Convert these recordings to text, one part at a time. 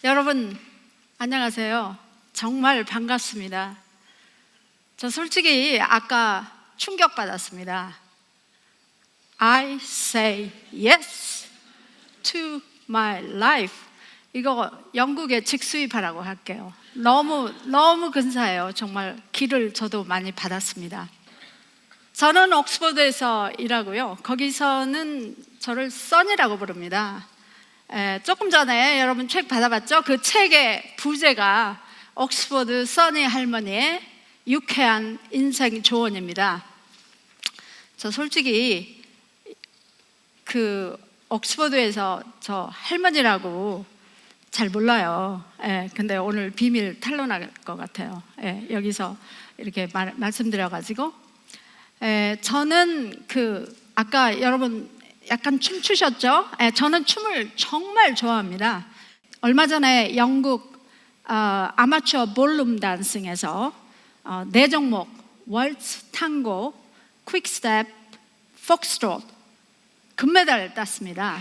여러분 안녕하세요. 정말 반갑습니다. 저 솔직히 아까 충격받았습니다. I say yes to my life. 이거 영국에 직수입하라고 할게요. 너무 근사해요. 정말 기를 저도 많이 받았습니다. 저는 옥스퍼드에서 일하고요. 거기서는 저를 써니라고 부릅니다. 조금 전에 여러분 책 받아봤죠? 그 책의 부제가 옥스퍼드 써니 할머니의 유쾌한 인생 조언입니다. 저 솔직히 그 옥스퍼드에서 저 할머니라고 잘 몰라요. 근데 오늘 비밀 탄로날 것 같아요. 여기서 이렇게 말씀드려가지고 저는 아까 여러분 약간 춤추셨죠? 저는 춤을 정말 좋아합니다. 얼마 전에 영국 아마추어 볼룸 댄싱에서 4종목 월츠, 탕고, 퀵스텝, 폭스트롯 금메달 땄습니다.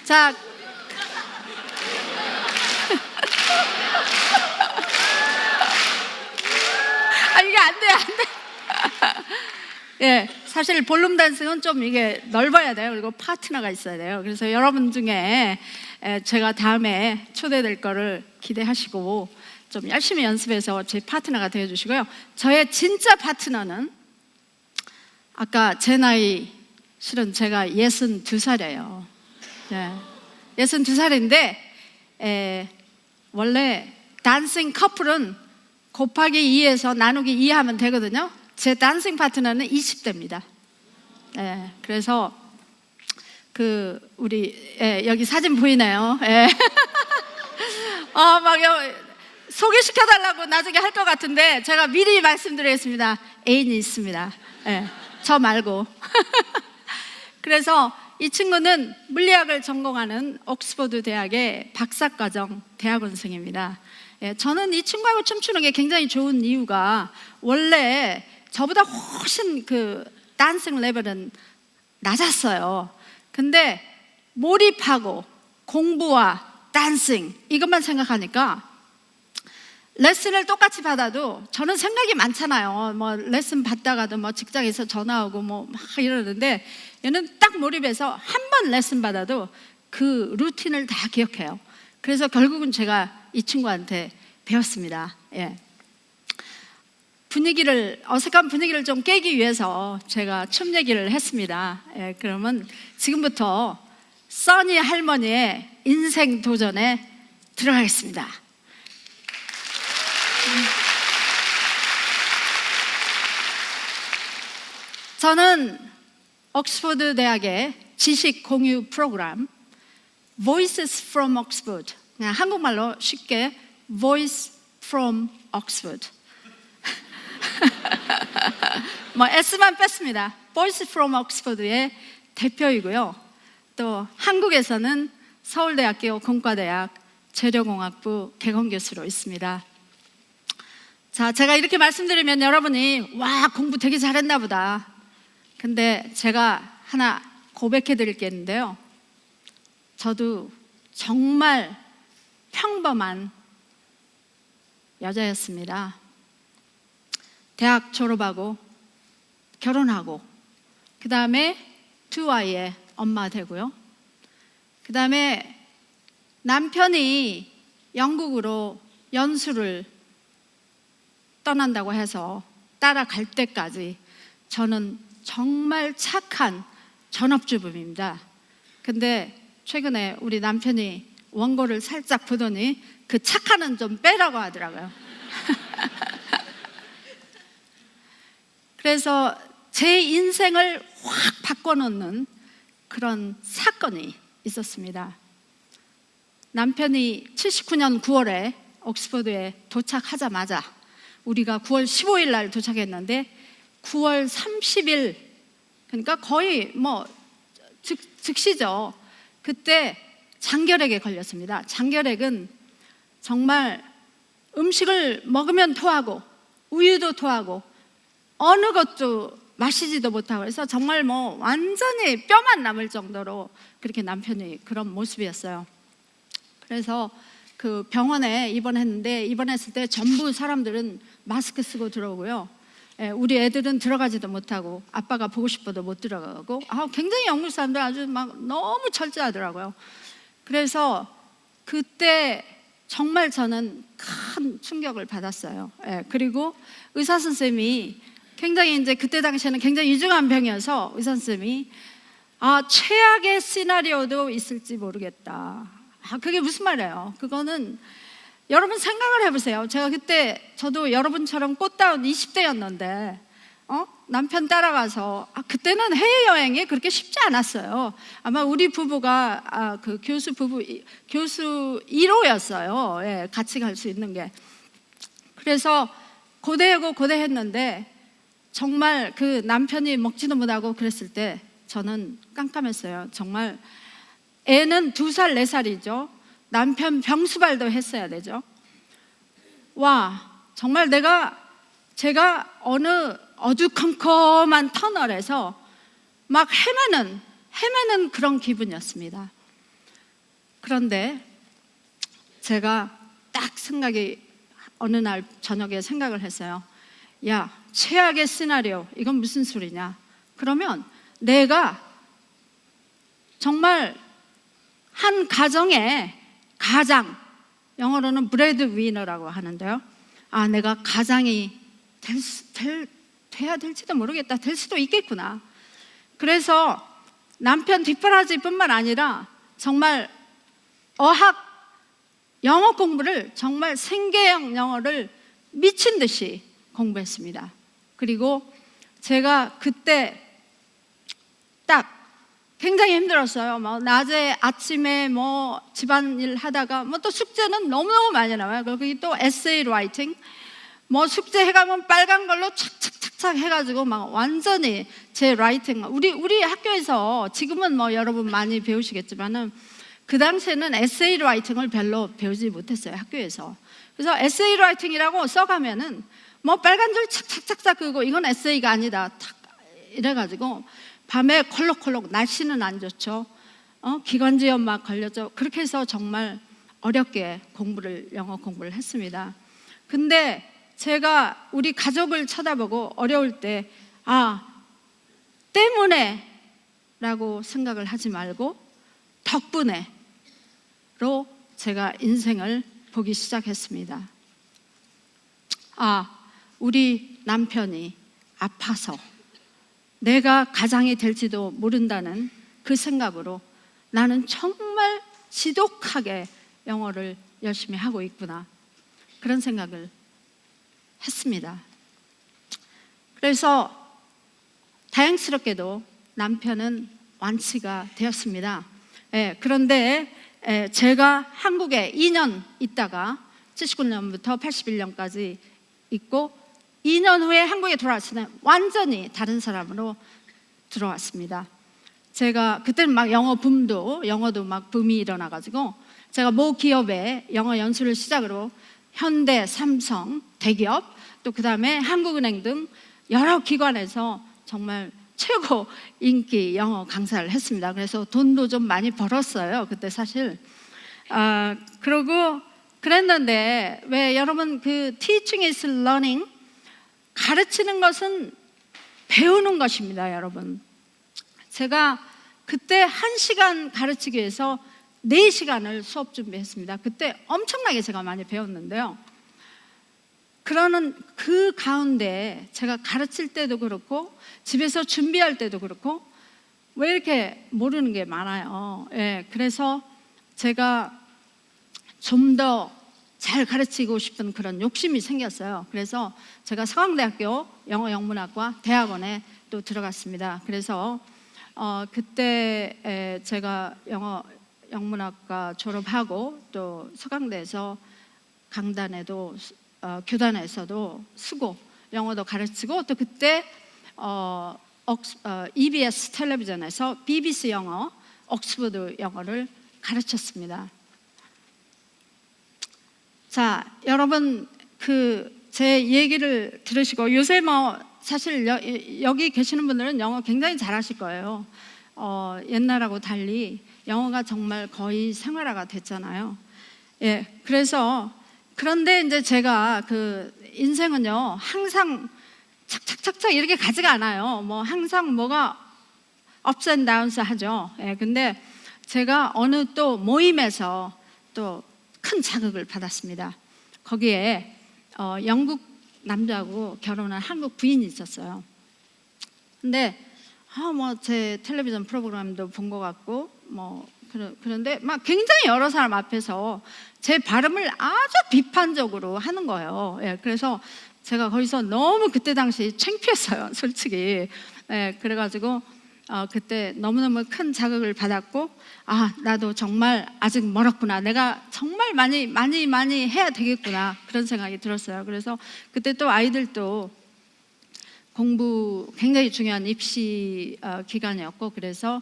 자, 이게 안 돼. 사실 볼룸 댄싱은 좀 이게 넓어야 돼요. 그리고 파트너가 있어야 돼요. 그래서 여러분 중에 제가 다음에 초대될 거를 기대하시고 좀 열심히 연습해서 제 파트너가 되어주시고요. 저의 진짜 파트너는 아까 제 나이 실은 제가 62살이에요. 62살인데 원래 댄싱 커플은 곱하기 2에서 나누기 2 하면 되거든요. 제 댄싱 파트너는 20대입니다. 그래서 우리 여기 사진 보이네요. 막 소개시켜달라고 나중에 할 것 같은데 제가 미리 말씀드리겠습니다. 애인이 있습니다. 저 말고. 그래서 이 친구는 물리학을 전공하는 옥스퍼드 대학의 박사과정 대학원생입니다. 저는 이 친구하고 춤추는 게 굉장히 좋은 이유가 원래 저보다 훨씬 댄싱 레벨은 낮았어요. 근데 몰입하고 공부와 댄싱 이것만 생각하니까 레슨을 똑같이 받아도 저는 생각이 많잖아요. 뭐 레슨 받다가도 뭐 직장에서 전화 오고 뭐 막 이러는데 얘는 딱 몰입해서 한 번 레슨 받아도 그 루틴을 다 기억해요. 그래서 결국은 제가 이 친구한테 배웠습니다. 어색한 분위기를 좀 깨기 위해서 제가 춤 얘기를 했습니다. 그러면 지금부터 써니 할머니의 인생 도전에 들어가겠습니다. 저는 옥스퍼드 대학의 지식 공유 프로그램 Voices from Oxford, 그냥 한국말로 쉽게 Voice from Oxford 뭐 S만 뺐습니다. Voice from Oxford의 대표이고요. 또 한국에서는 서울대학교 공과대학 재료공학부 개공교수로 있습니다. 자, 제가 이렇게 말씀드리면 여러분이 와, 공부 되게 잘했나 보다. 근데 제가 하나 고백해 드릴 게 있는데요. 저도 정말 평범한 여자였습니다. 대학 졸업하고 결혼하고 그 다음에 2아이의 엄마 되고요. 그 다음에 남편이 영국으로 연수를 떠난다고 해서 따라갈 때까지 저는 정말 착한 전업주부입니다. 근데 최근에 우리 남편이 원고를 살짝 보더니 그 착한은 좀 빼라고 하더라고요. 그래서 제 인생을 확 바꿔놓는 그런 사건이 있었습니다. 남편이 79년 9월에 옥스퍼드에 도착하자마자 우리가 9월 15일 날 도착했는데 9월 30일 그러니까 거의 뭐 즉시죠. 그때 장결핵에 걸렸습니다. 장결핵은 정말 음식을 먹으면 토하고 우유도 토하고 어느 것도 마시지도 못하고 그래서 정말 뭐 완전히 뼈만 남을 정도로 그렇게 남편이 그런 모습이었어요. 그래서 그 병원에 입원했는데 입원했을 때 전부 사람들은 마스크 쓰고 들어오고요. 우리 애들은 들어가지도 못하고 아빠가 보고 싶어도 못 들어가고 굉장히 영국 사람들 아주 막 너무 철저하더라고요. 그래서 그때 정말 저는 큰 충격을 받았어요. 그리고 의사 선생님이 굉장히 이제 그때 당시에는 굉장히 위중한 병이어서 의사 선생님이 최악의 시나리오도 있을지 모르겠다. 그게 무슨 말이에요? 그거는 여러분 생각을 해보세요. 제가 그때 저도 여러분처럼 꽃다운 20대였는데 남편 따라가서 그때는 해외여행이 그렇게 쉽지 않았어요. 아마 우리 부부가 그 교수 1호였어요. 같이 갈 수 있는 게. 그래서 고대하고 고대했는데 정말 그 남편이 먹지도 못하고 그랬을 때 저는 깜깜했어요. 정말 애는 2살, 4살이죠. 남편 병수발도 했어야 되죠. 정말 제가 어느 어두컴컴한 터널에서 막 헤매는 그런 기분이었습니다. 그런데 제가 딱 어느 날 저녁에 생각을 했어요. 최악의 시나리오, 이건 무슨 소리냐? 그러면 내가 정말 한 가정의 가장, 영어로는 브레드 위너라고 하는데요. 내가 가장이 돼야 될지도 모르겠다. 될 수도 있겠구나. 그래서 남편 뒷바라지뿐만 아니라 정말 영어 공부를 정말 생계형 영어를 미친 듯이 공부했습니다. 그리고 제가 그때 딱 굉장히 힘들었어요. 낮에 아침에 집안일 하다가 또 숙제는 너무너무 많이 나와요. 거기 또 에세이 라이팅 숙제 해가면 빨간 걸로 착착착착 해가지고 완전히 제 라이팅 우리 학교에서 지금은 여러분 많이 배우시겠지만은 그 당시에는 에세이 라이팅을 별로 배우지 못했어요. 학교에서. 그래서 에세이 라이팅이라고 써가면은 빨간 줄 착착착착 그고 이건 에세이가 아니다 탁 이래가지고 밤에 콜록콜록, 날씨는 안 좋죠. 기관지염 막 걸렸죠. 그렇게 해서 정말 어렵게 영어 공부를 했습니다. 근데 제가 우리 가족을 쳐다보고 어려울 때 때문에 라고 생각을 하지 말고 덕분에로 제가 인생을 보기 시작했습니다. 우리 남편이 아파서 내가 가장이 될지도 모른다는 그 생각으로 나는 정말 지독하게 영어를 열심히 하고 있구나, 그런 생각을 했습니다. 그래서 다행스럽게도 남편은 완치가 되었습니다. 그런데 제가 한국에 2년 있다가 79년부터 81년까지 있고 2년 후에 한국에 돌아왔을 때 완전히 다른 사람으로 들어왔습니다. 제가 그때는 영어도 막 붐이 일어나가지고 제가 모 기업에 영어 연수를 시작으로 현대, 삼성, 대기업 또 그 다음에 한국은행 등 여러 기관에서 정말 최고 인기 영어 강사를 했습니다. 그래서 돈도 좀 많이 벌었어요. 그때 사실. 그러고 그랬는데 왜 여러분 그 teaching is learning, 가르치는 것은 배우는 것입니다. 여러분, 제가 그때 1시간 가르치기 위해서 4시간을 수업 준비했습니다. 그때 엄청나게 제가 많이 배웠는데요. 그러는 그 가운데 제가 가르칠 때도 그렇고 집에서 준비할 때도 그렇고 왜 이렇게 모르는 게 많아요. 그래서 제가 좀 더 잘 가르치고 싶은 그런 욕심이 생겼어요. 그래서 제가 서강대학교 영어영문학과 대학원에 또 들어갔습니다. 그래서 그때 제가 영문학과 졸업하고 또 서강대에서 강단에도 교단에서도 영어도 가르치고 또 그때 EBS 텔레비전에서 BBC 영어, 옥스퍼드 영어를 가르쳤습니다. 자, 여러분 제 얘기를 들으시고 요새 사실 여기 계시는 분들은 영어 굉장히 잘하실 거예요. 옛날하고 달리 영어가 정말 거의 생활화가 됐잖아요. 예, 그런데 이제 제가 그 인생은요, 항상 착착착착 이렇게 가지가 않아요. 뭐 항상 뭐가 ups and downs 하죠. 예, 근데 제가 어느 또 모임에서 또 큰 자극을 받았습니다. 거기에 영국 남자하고 결혼한 한국 부인이 있었어요. 근데 뭐 제 텔레비전 프로그램도 본 것 같고 그런데 막 굉장히 여러 사람 앞에서 제 발음을 아주 비판적으로 하는 거예요. 예, 그래서 제가 거기서 너무 그때 당시 창피했어요, 솔직히. 예, 그래가지고 그때 너무너무 큰 자극을 받았고, 나도 정말 아직 멀었구나, 내가 정말 많이 해야 되겠구나, 그런 생각이 들었어요. 그래서 그때 또 아이들도 공부 굉장히 중요한 입시 기간이었고, 그래서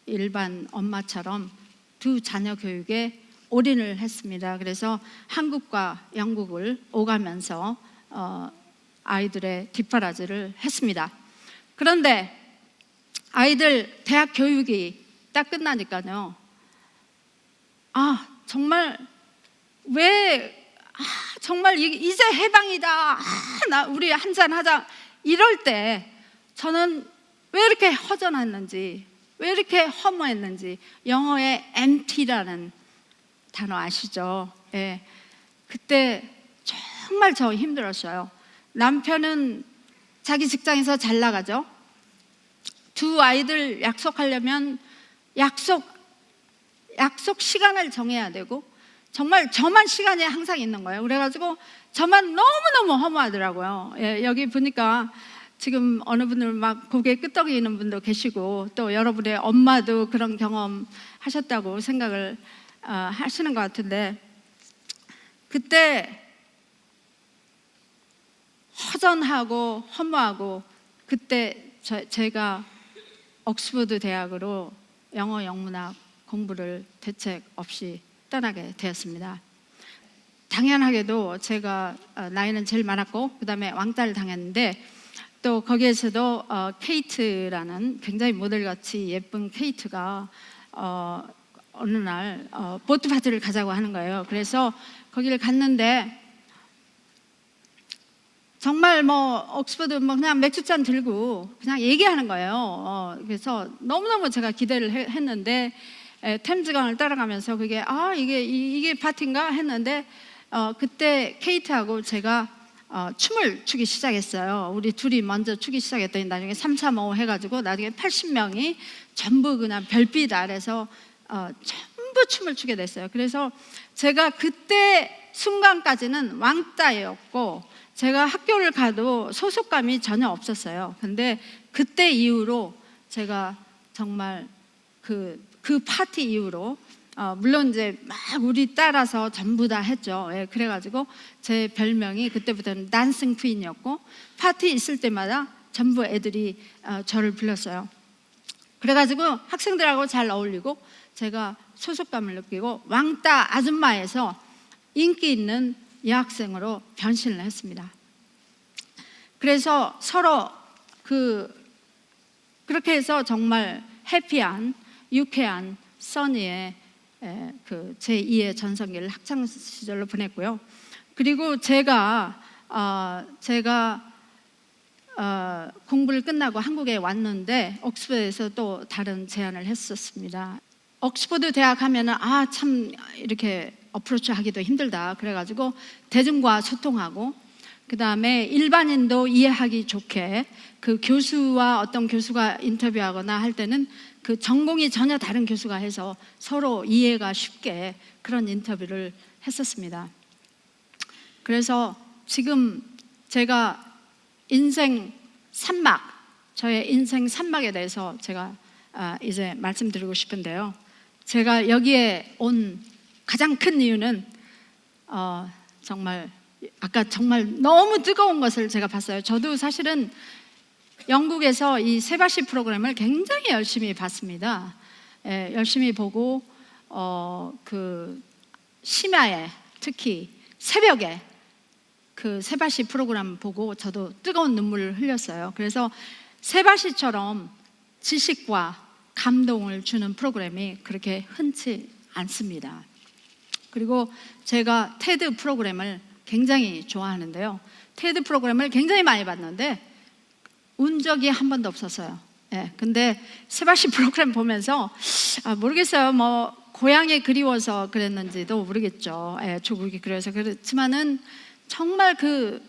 일반 엄마처럼 두 자녀 교육에 올인을 했습니다. 그래서 한국과 영국을 오가면서 아이들의 뒷바라지를 했습니다. 그런데 아이들 대학 교육이 딱 끝나니까요, 정말 정말 이제 해방이다, 우리 한잔 하자, 이럴 때 저는 왜 이렇게 허전했는지, 왜 이렇게 허무했는지. 영어의 empty라는 단어 아시죠? 예, 그때 정말 저 힘들었어요. 남편은 자기 직장에서 잘 나가죠. 두 아이들 약속하려면 약속 시간을 정해야 되고, 정말 저만 시간이 항상 있는 거예요. 그래가지고 저만 너무너무 허무하더라고요. 예, 여기 보니까 지금 어느 분들 막 고개 끄덕이는 분도 계시고, 또 여러분의 엄마도 그런 경험 하셨다고 생각을 하시는 것 같은데, 그때 허전하고 허무하고, 그때 제가 옥스퍼드 대학으로 영어 영문학 공부를 대책 없이 떠나게 되었습니다. 당연하게도 제가 나이는 제일 많았고, 그 다음에 왕따를 당했는데, 또 거기에서도 케이트라는 굉장히 모델같이 예쁜 케이트가 어느 날 보트 파티를 가자고 하는 거예요. 그래서 거기를 갔는데 정말 옥스퍼드 그냥 맥주잔 들고 그냥 얘기하는 거예요. 그래서 너무너무 제가 기대를 했는데, 템즈강을 따라가면서 그게 이게 파티인가 했는데, 그때 케이트하고 제가 춤을 추기 시작했어요. 우리 둘이 먼저 추기 시작했더니 나중에 3, 4, 5 해가지고 나중에 80명이 전부 그냥 별빛 아래서 전부 춤을 추게 됐어요. 그래서 제가 그때 순간까지는 왕따였고, 제가 학교를 가도 소속감이 전혀 없었어요. 근데 그때 이후로 제가 정말 그 파티 이후로 물론 이제 막 우리 따라서 전부 다 했죠. 예, 그래가지고 제 별명이 그때부터는 댄싱 퀸이었고, 파티 있을 때마다 전부 애들이 저를 불렀어요. 그래가지고 학생들하고 잘 어울리고 제가 소속감을 느끼고 왕따 아줌마에서 인기 있는 여학생으로 변신을 했습니다. 그래서 서로 그렇게 해서 정말 해피한, 유쾌한 써니의 그 제2의 전성기를 학창 시절로 보냈고요. 그리고 제가 공부를 끝나고 한국에 왔는데 옥스퍼드에서 또 다른 제안을 했었습니다. 옥스퍼드 대학 하면은 참 이렇게 어프로치 하기도 힘들다. 그래가지고 대중과 소통하고, 그 다음에 일반인도 이해하기 좋게, 그 교수와 어떤 교수가 인터뷰하거나 할 때는 그 전공이 전혀 다른 교수가 해서 서로 이해가 쉽게 그런 인터뷰를 했었습니다. 그래서 지금 제가 저의 인생 산막에 대해서 제가 이제 말씀드리고 싶은데요. 제가 여기에 온 가장 큰 이유는 정말 아까 정말 너무 뜨거운 것을 제가 봤어요. 저도 사실은 영국에서 이 세바시 프로그램을 굉장히 열심히 봤습니다. 열심히 보고 그 심야에, 특히 새벽에 그 세바시 프로그램 보고 저도 뜨거운 눈물을 흘렸어요. 그래서 세바시처럼 지식과 감동을 주는 프로그램이 그렇게 흔치 않습니다. 그리고 제가 테드 프로그램을 굉장히 좋아하는데요. 테드 프로그램을 굉장히 많이 봤는데 운 적이 한 번도 없었어요. 근데 세바시 프로그램 보면서 모르겠어요. 뭐 고향이 그리워서 그랬는지도 모르겠죠. 조국이 그래서 그렇지만은 정말 그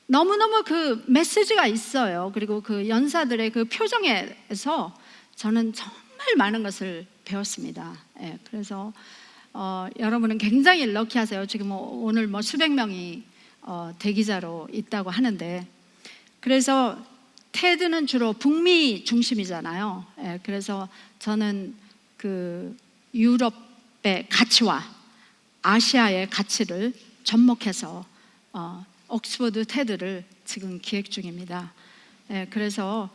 너무너무 그 메시지가 있어요. 그리고 그 연사들의 그 표정에서 저는 정말 많은 것을 배웠습니다. 그래서 여러분은 굉장히 럭키하세요. 지금 오늘 뭐 수백 명이 대기자로 있다고 하는데, 그래서 테드는 주로 북미 중심이잖아요. 그래서 저는 그 유럽의 가치와 아시아의 가치를 접목해서 옥스퍼드 테드를 지금 기획 중입니다. 그래서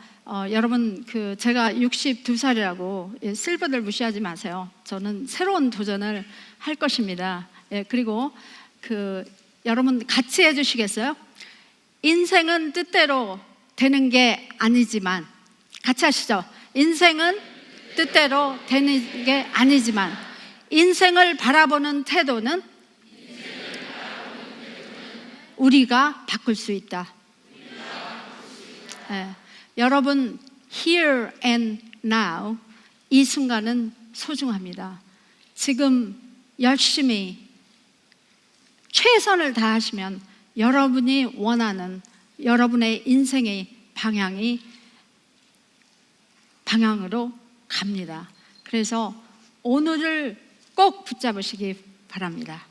여러분 그 제가 62살이라고 실버들 무시하지 마세요. 저는 새로운 도전을 할 것입니다. 그리고 그 여러분 같이 해주시겠어요? 인생은 뜻대로 되는 게 아니지만, 같이 하시죠. 인생은 뜻대로 되는 게 아니지만 인생을 바라보는 태도는 우리가 바꿀 수 있다. 여러분 here and now, 이 순간은 소중합니다. 지금 열심히 최선을 다하시면 여러분이 원하는 여러분의 인생의 방향으로 갑니다. 그래서 오늘을 꼭 붙잡으시기 바랍니다.